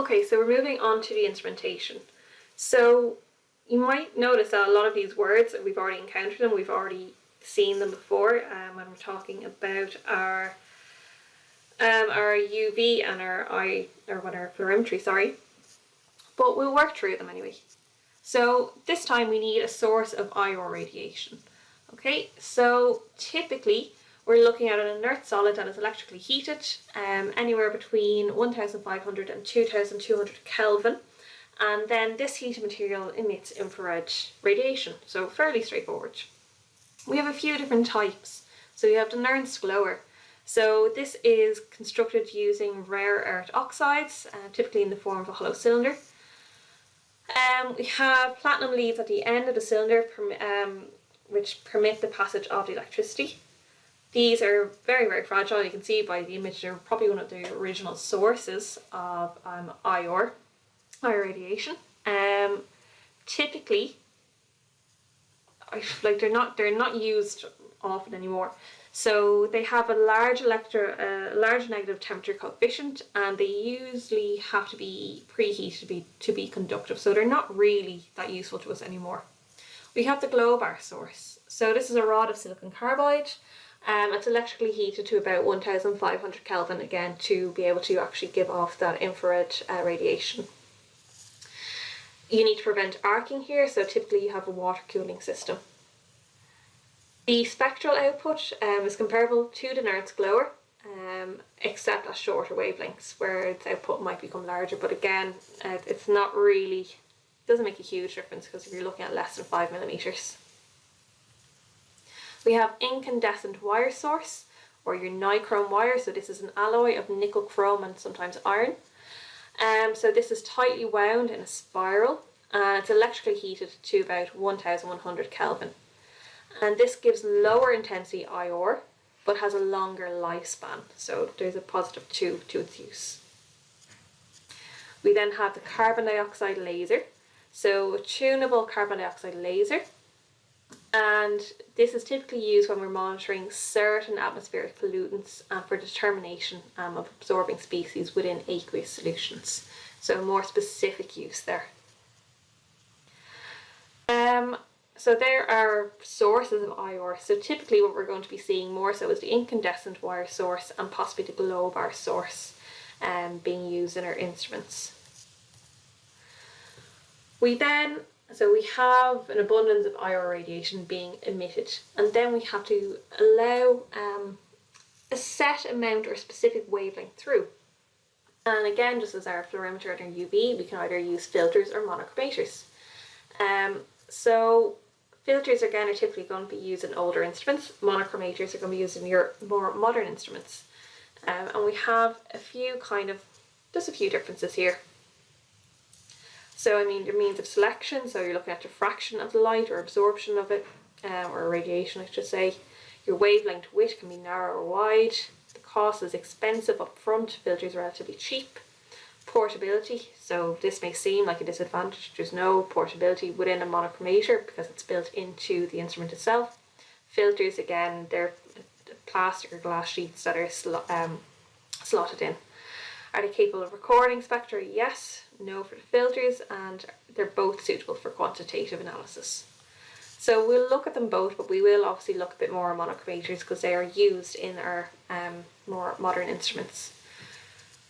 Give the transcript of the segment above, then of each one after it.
Okay, so we're moving on to the instrumentation. So you might notice that a lot of these words, we've already encountered them, we've already seen them before when we're talking about our UV and our fluorimetry, sorry. But we'll work through them anyway. So this time we need a source of IR radiation. Okay, so typically we're looking at an inert solid that is electrically heated, anywhere between 1500 and 2200 Kelvin. And then this heated material emits infrared radiation, so fairly straightforward. We have a few different types. So we have the Nernst glower. So this is constructed using rare earth oxides, typically in the form of a hollow cylinder. We have platinum leads at the end of the cylinder, which permit the passage of the electricity. These are very, very fragile. You can see by the image they're probably one of the original sources of IR radiation. Typically, they're not used often anymore. So they have a large negative temperature coefficient, and they usually have to be preheated to be conductive. So they're not really that useful to us anymore. We have the glow bar source. So this is a rod of silicon carbide. It's electrically heated to about 1500 Kelvin again to be able to actually give off that infrared radiation. You need to prevent arcing here, so typically you have a water cooling system. The spectral output is comparable to the Nernst glower, except at shorter wavelengths where its output might become larger, but again, it's not really, doesn't make a huge difference because if you're looking at less than 5 millimeters. We have incandescent wire source, or your nichrome wire. So this is an alloy of nickel, chrome, and sometimes iron. So this is tightly wound in a spiral, and it's electrically heated to about 1100 Kelvin. And this gives lower intensity IR, but has a longer lifespan. So there's a positive to its use. We then have the carbon dioxide laser. So a tunable carbon dioxide laser. And this is typically used when we're monitoring certain atmospheric pollutants and for determination of absorbing species within aqueous solutions. So a more specific use there. So there are sources of IR. So typically what we're going to be seeing more so is the incandescent wire source and possibly the glow bar source being used in our instruments. So we have an abundance of IR radiation being emitted, and then we have to allow a set amount or specific wavelength through. And again, just as our fluorimeter and our UV, we can either use filters or monochromators. So filters again are typically going to be used in older instruments. Monochromators are going to be used in your more modern instruments. And we have just a few differences here. So I mean, your means of selection, so you're looking at diffraction of the light or absorption of it, or radiation I should say. Your wavelength width can be narrow or wide. The cost is expensive up front, filters are relatively cheap. Portability, so this may seem like a disadvantage. There's no portability within a monochromator because it's built into the instrument itself. Filters, again, they're plastic or glass sheets that are slotted in. Are they capable of recording spectra? Yes. No for the filters, and they're both suitable for quantitative analysis. So we'll look at them both, but we will obviously look a bit more at monochromators because they are used in our more modern instruments.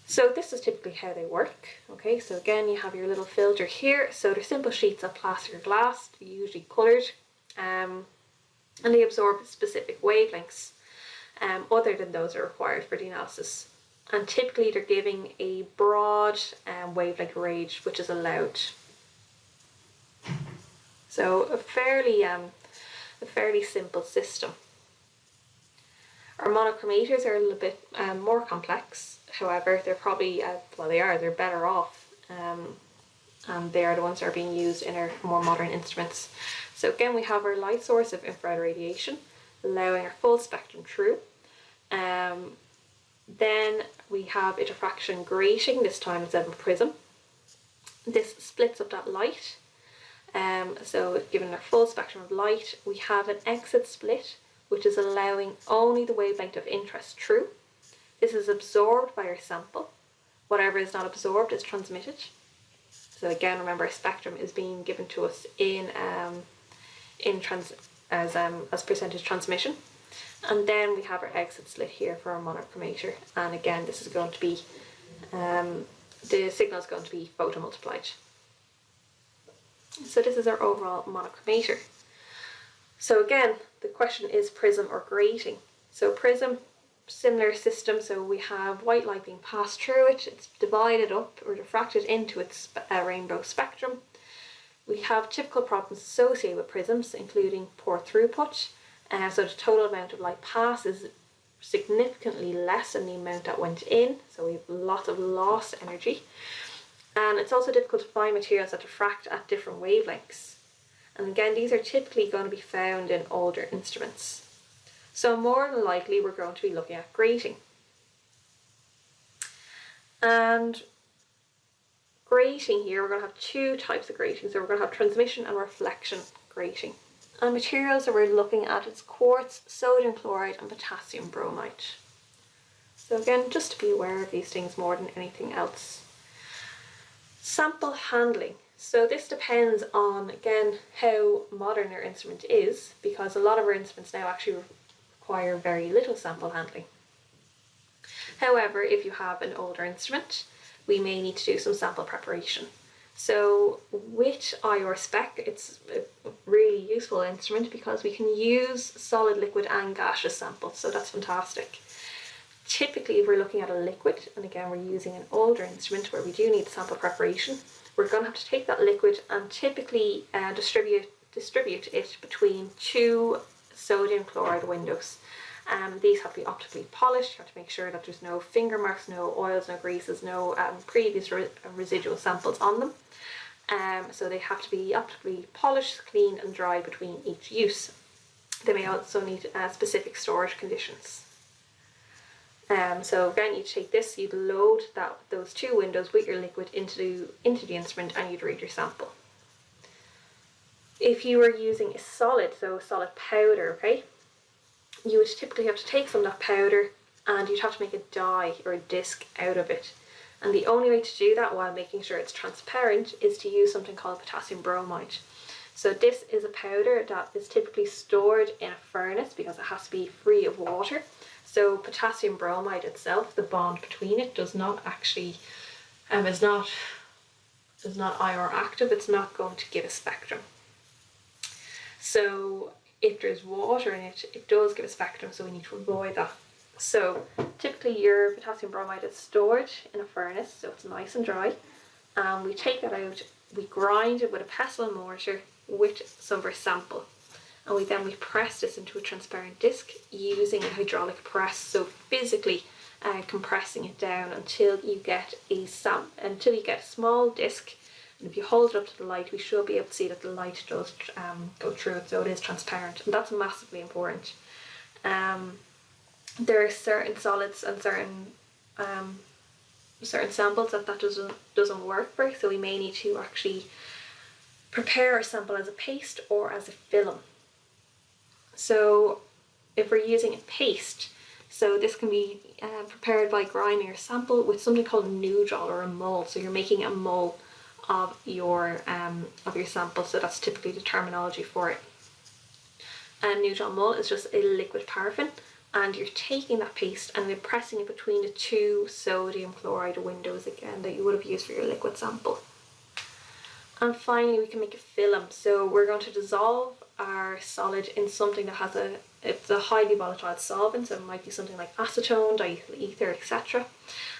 So this is typically how they work. Okay, so again you have your little filter here. So they're simple sheets of plastic or glass, usually coloured, and they absorb specific wavelengths other than those that are required for the analysis. And typically they're giving a broad wavelength range which is allowed. So a fairly simple system. Our monochromators are a little bit more complex. However, they're probably they're better off, and they are the ones that are being used in our more modern instruments. So again, we have our light source of infrared radiation, allowing our full spectrum through. Then we have a diffraction grating, this time instead of a prism. This splits up that light. So given our full spectrum of light, we have an exit split, which is allowing only the wavelength of interest through. This is absorbed by our sample, whatever is not absorbed is transmitted. So again, remember, a spectrum is being given to us as percentage transmission. And then we have our exit slit here for our monochromator, and again this is going to be the signal is going to be photomultiplied. So this is our overall monochromator. So again, the question is prism or grating. So prism, similar system, so we have white light being passed through it, it's divided up or diffracted into its rainbow spectrum. We have typical problems associated with prisms, including poor throughput, so the total amount of light passed is significantly less than the amount that went in, so we have lots of lost energy. And it's also difficult to find materials that diffract at different wavelengths. And again, these are typically going to be found in older instruments. So more than likely we're going to be looking at grating. And grating here, we're going to have two types of grating. So we're going to have transmission and reflection grating. And materials that we're looking at is quartz, sodium chloride and potassium bromide. So again, just to be aware of these things more than anything else. Sample handling. So this depends on, again, how modern our instrument is, because a lot of our instruments now actually require very little sample handling. However, if you have an older instrument, we may need to do some sample preparation. So with IR Spec, it's a really useful instrument because we can use solid, liquid and gaseous samples, so that's fantastic. Typically, if we're looking at a liquid, and again we're using an older instrument where we do need sample preparation, we're going to have to take that liquid and typically distribute it between two sodium chloride windows. These have to be optically polished. You have to make sure that there's no finger marks, no oils, no greases, no previous residual samples on them. So they have to be optically polished, cleaned and dry between each use. They may also need specific storage conditions. So again, you take this, you'd load those two windows with your liquid into the instrument and you'd read your sample. If you were using a solid, so a solid powder, okay, you would typically have to take some of that powder and you'd have to make a dye or a disc out of it. And the only way to do that while making sure it's transparent is to use something called potassium bromide. So this is a powder that is typically stored in a furnace because it has to be free of water. So potassium bromide itself, the bond between it does not actually, is not IR active, it's not going to give a spectrum. So if there's water in it, it does give a spectrum, so we need to avoid that. So typically your potassium bromide is stored in a furnace, so it's nice and dry. We take that out, we grind it with a pestle and mortar with some of our sample. And we press this into a transparent disc using a hydraulic press, so physically compressing it down until you get a small disc. And if you hold it up to the light, we should be able to see that the light does go through it, so it is transparent, and that's massively important. There are certain solids and certain samples that doesn't work for, so we may need to actually prepare a sample as a paste or as a film. So if we're using a paste, so this can be prepared by grinding your sample with something called a noodle or a mole. So you're making a mole of your sample, so that's typically the terminology for it. A noodle mole is just a liquid paraffin, and you're taking that paste and you're pressing it between the two sodium chloride windows again that you would have used for your liquid sample. And finally, we can make a film. So we're going to dissolve our solid in something that it's a highly volatile solvent, so it might be something like acetone, diethyl ether, etc.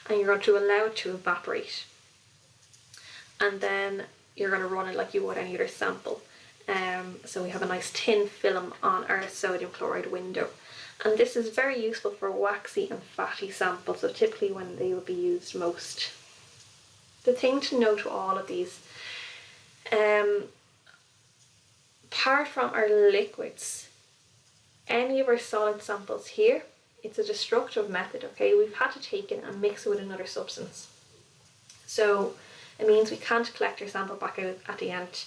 And you're going to allow it to evaporate. And then you're going to run it like you would any other sample. So we have a nice thin film on our sodium chloride window. And this is very useful for waxy and fatty samples, so typically when they will be used most. The thing to note with all of these, apart from our liquids, any of our solid samples here, it's a destructive method, okay? We've had to take it and mix it with another substance. So it means we can't collect our sample back out at the end.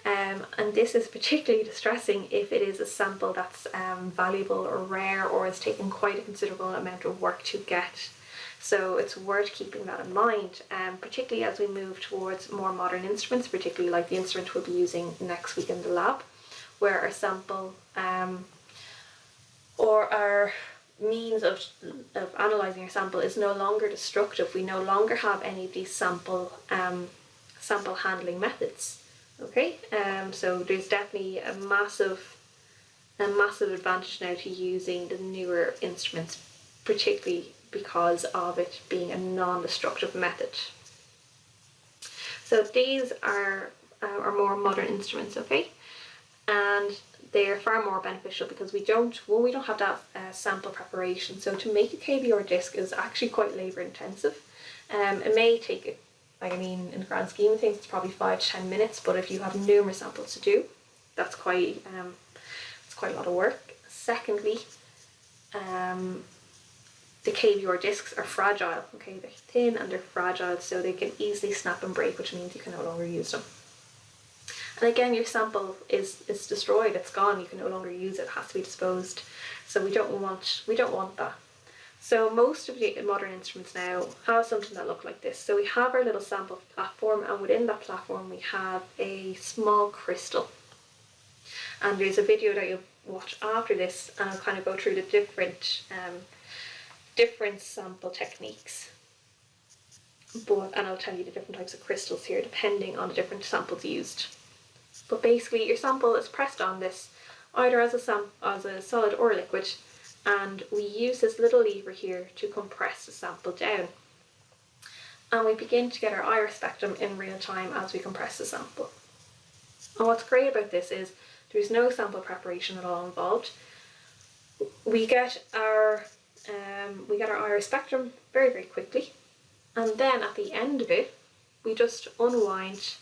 And this is particularly distressing if it is a sample that's valuable or rare or has taken quite a considerable amount of work to get. So it's worth keeping that in mind, particularly as we move towards more modern instruments, particularly like the instrument we'll be using next week in the lab, where our sample or our means of analysing our sample is no longer destructive. We no longer have any of these sample handling methods. Okay, so there's definitely a massive advantage now to using the newer instruments, particularly because of it being a non-destructive method. So these are more modern instruments, okay, and they're far more beneficial because we don't have that sample preparation. So to make a KBR disc is actually quite labour intensive. It may take, in the grand scheme of things, it's probably 5 to 10 minutes, but if you have numerous samples to do, that's quite a lot of work. Secondly, the KBR discs are fragile, okay, they're thin and they're fragile, so they can easily snap and break, which means you can no longer use them. And again, your sample is destroyed, it's gone, you can no longer use it, it has to be disposed. So we don't want that. So most of the modern instruments now have something that look like this. So we have our little sample platform, and within that platform we have a small crystal. And there's a video that you'll watch after this, and I'll kind of go through the different sample techniques. And I'll tell you the different types of crystals here depending on the different samples used. But basically your sample is pressed on this either as a solid or a liquid, and we use this little lever here to compress the sample down. And we begin to get our iris spectrum in real time as we compress the sample. And what's great about this is there's no sample preparation at all involved. We get our iris spectrum very, very quickly, and then at the end of it we just unwind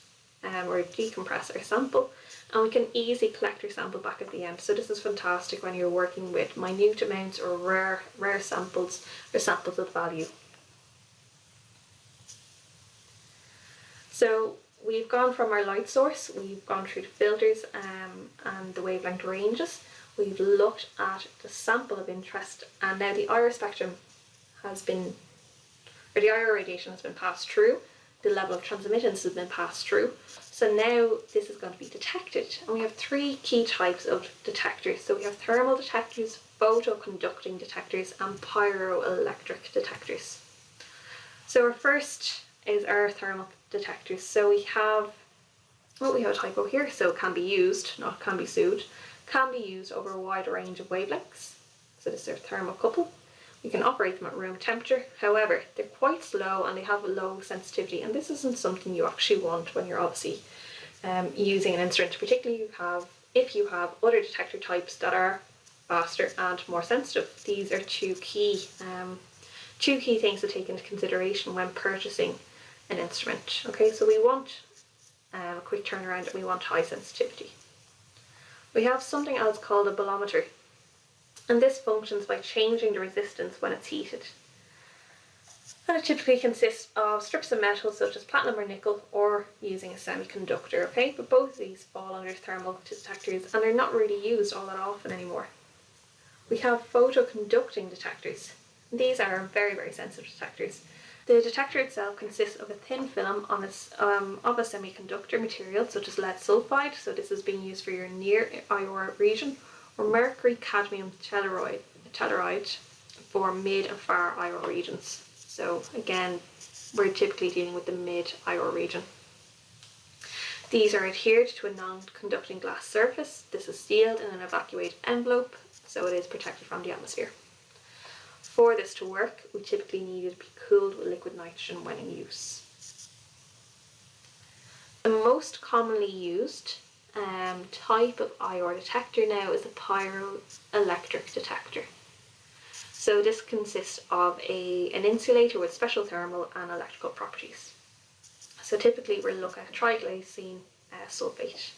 or decompress our sample, and we can easily collect our sample back at the end. So this is fantastic when you're working with minute amounts or rare samples or samples of value. So we've gone from our light source, we've gone through the filters and the wavelength ranges, we've looked at the sample of interest, and now the iris spectrum the IR radiation has been passed through, the level of transmittance has been passed through. So now this is going to be detected, and we have 3 key types of detectors. So we have thermal detectors, photoconducting detectors, and pyroelectric detectors. So our first is our thermal detectors. So we have a typo here, so it can be used, not can be sued, can be used over a wide range of wavelengths. So this is our thermocouple. We can operate them at room temperature. However, they're quite slow and they have a low sensitivity, and this isn't something you actually want when you're obviously using an instrument, particularly if you have other detector types that are faster and more sensitive. These are two key things to take into consideration when purchasing an instrument. Okay, so we want a quick turnaround and we want high sensitivity. We have something else called a bolometer, and this functions by changing the resistance when it's heated. And it typically consists of strips of metal such as platinum or nickel, or using a semiconductor, okay? But both of these fall under thermal detectors and they're not really used all that often anymore. We have photoconducting detectors. These are very, very sensitive detectors. The detector itself consists of a thin film of a semiconductor material such as lead sulfide, so this is being used for your near IR region, or mercury cadmium telluride for mid and far IR regions. So again, we're typically dealing with the mid IR region. These are adhered to a non-conducting glass surface. This is sealed in an evacuated envelope, so it is protected from the atmosphere. For this to work, we typically need it to be cooled with liquid nitrogen when in use. The most commonly used type of IR detector now is a pyroelectric detector. So this consists of an insulator with special thermal and electrical properties. So typically we're looking at triglycine sulfate.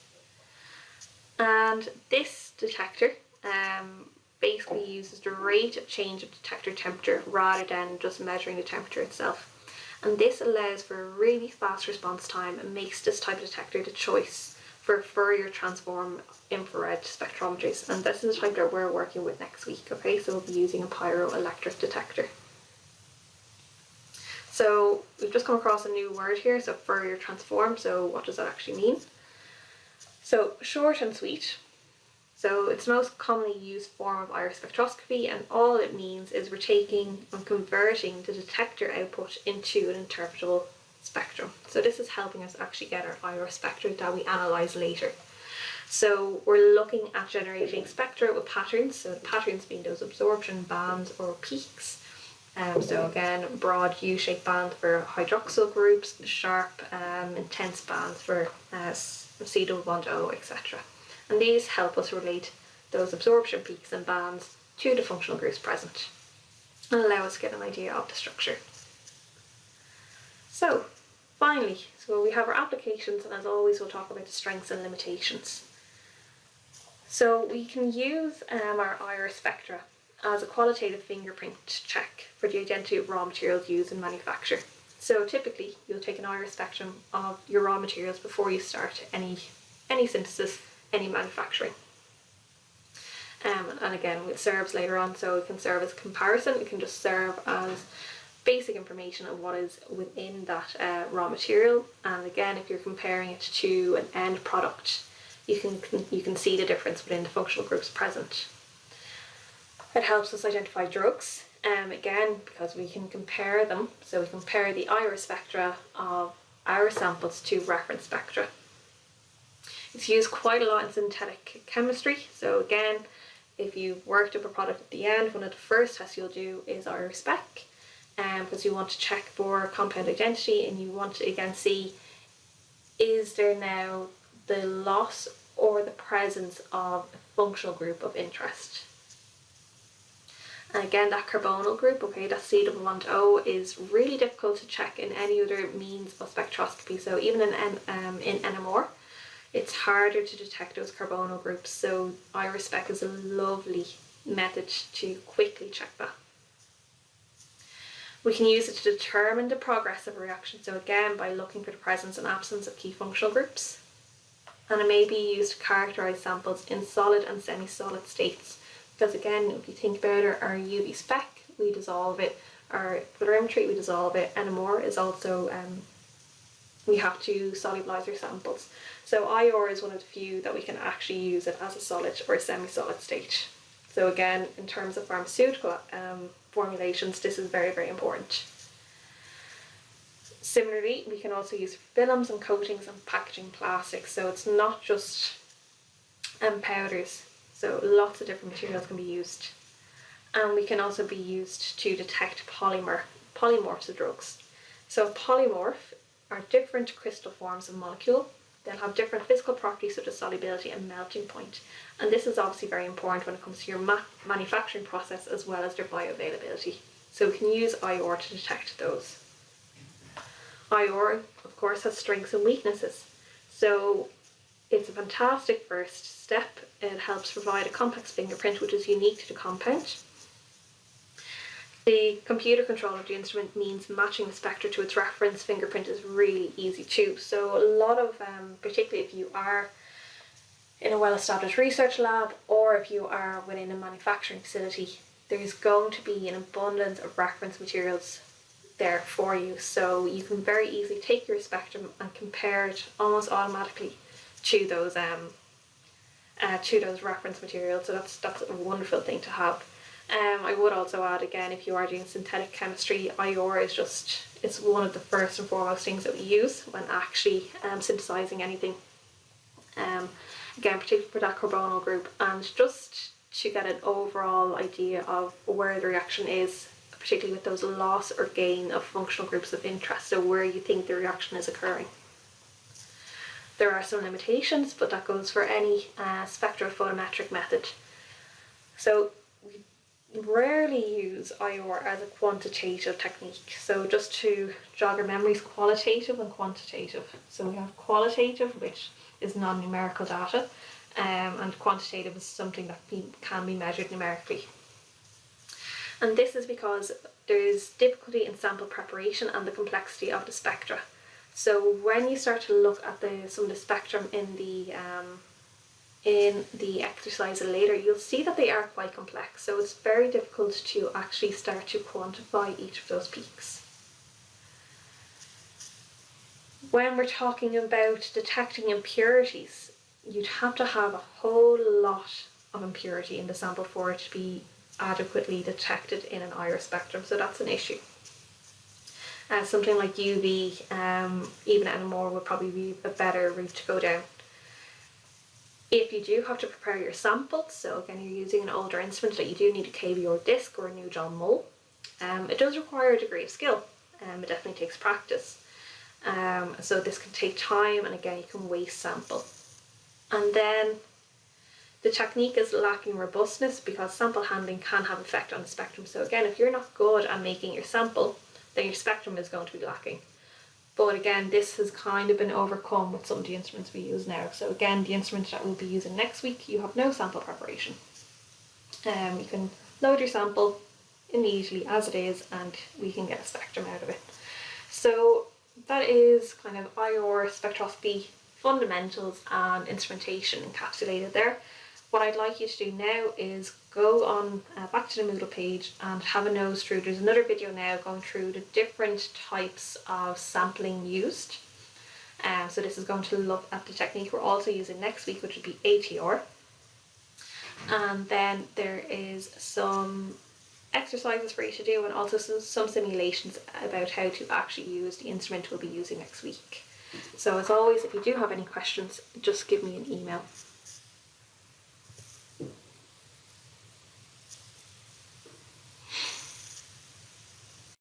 And this detector basically uses the rate of change of detector temperature rather than just measuring the temperature itself. And this allows for a really fast response time and makes this type of detector the choice for Fourier transform infrared spectrometers, and this is the type that we're working with next week, okay? So we'll be using a pyroelectric detector. So we've just come across a new word here, so Fourier transform. So what does that actually mean? So short and sweet. So it's the most commonly used form of iris spectroscopy, and all it means is we're taking and converting the detector output into an interpretable spectrum. So this is helping us actually get our iris spectra that we analyse later. So we're looking at generating spectra with patterns, so the patterns being those absorption bands or peaks. So again, broad U-shaped band for hydroxyl groups, sharp, intense bands for C double bond O, etc. And these help us relate those absorption peaks and bands to the functional groups present and allow us to get an idea of the structure. So finally, so we have our applications, and as always we'll talk about the strengths and limitations. So we can use our iris spectra as a qualitative fingerprint check for the identity of raw materials used in manufacture. So typically you'll take an iris spectrum of your raw materials before you start any synthesis, any manufacturing. And again, it serves later on, so it can serve as comparison, it can just serve as basic information of what is within that raw material. And again, if you're comparing it to an end product, you can see the difference within the functional groups present. It helps us identify drugs, again, because we can compare them. So we compare the iris spectra of our samples to reference spectra. It's used quite a lot in synthetic chemistry. So again, if you've worked up a product at the end, one of the first tests you'll do is iris spec, because you want to check for compound identity, and you want to again see, is there now the loss or the presence of a functional group of interest. And again, that carbonyl group, okay, that C double bond O, is really difficult to check in any other means of spectroscopy. So even in NMR, it's harder to detect those carbonyl groups. So iris spec is a lovely method to quickly check that. We can use it to determine the progress of a reaction. So again, by looking for the presence and absence of key functional groups. And it may be used to characterise samples in solid and semi-solid states. Because again, if you think about our UV spec, we dissolve it. Our colorimetry, we dissolve it. NMR is also, we have to solubilise our samples. So IR is one of the few that we can actually use it as a solid or a semi-solid state. So again, in terms of pharmaceutical formulations, this is very, very important. Similarly, we can also use films and coatings and packaging plastics. So it's not just powders. So lots of different materials can be used. And we can also be used to detect polymorphs of drugs. So a polymorph are different crystal forms of molecule. They'll have different physical properties such as solubility and melting point. And this is obviously very important when it comes to your manufacturing process as well as their bioavailability. So we can use IR to detect those. IR, of course, has strengths and weaknesses. So it's a fantastic first step. It helps provide a complex fingerprint which is unique to the compound. The computer control of the instrument means matching the spectra to its reference fingerprint is really easy too. So a lot of, particularly if you are in a well-established research lab or if you are within a manufacturing facility, there's going to be an abundance of reference materials there for you. So you can very easily take your spectrum and compare it almost automatically to those reference materials. So that's a wonderful thing to have. I would also add, again, if you are doing synthetic chemistry, IR is it's one of the first and foremost things that we use when actually synthesizing anything. Again, particularly for that carbonyl group, and just to get an overall idea of where the reaction is, particularly with those loss or gain of functional groups of interest, so where you think the reaction is occurring. There are some limitations, but that goes for any spectrophotometric method. So we rarely use IR as a quantitative technique. So just to jog our memories, qualitative and quantitative. So we have qualitative, which is non-numerical data, and quantitative is something that can be measured numerically. And this is because there is difficulty in sample preparation and the complexity of the spectra. So when you start to look at some of the spectrum in the exercise later, you'll see that they are quite complex. So it's very difficult to actually start to quantify each of those peaks. When we're talking about detecting impurities, you'd have to have a whole lot of impurity in the sample for it to be adequately detected in an iris spectrum, so that's an issue. Something like UV, even NMR would probably be a better route to go down. If you do have to prepare your sample, so again you're using an older instrument that you do need a KV or disc or a new John mole, it does require a degree of skill. It definitely takes practice. So this can take time, and again you can waste sample. And then the technique is lacking robustness because sample handling can have effect on the spectrum. So again, if you're not good at making your sample, then your spectrum is going to be lacking. But again, this has kind of been overcome with some of the instruments we use now. So again, the instrument that we'll be using next week, you have no sample preparation. You can load your sample immediately as it is, and we can get a spectrum out of it. So that is kind of IR spectroscopy fundamentals and instrumentation encapsulated there. What I'd like you to do now is go on back to the Moodle page and have a nose through. There's another video now going through the different types of sampling used. So this is going to look at the technique we're also using next week, which would be ATR. And then there is some exercises for you to do, and also some simulations about how to actually use the instrument we'll be using next week. So as always, if you do have any questions, just give me an email.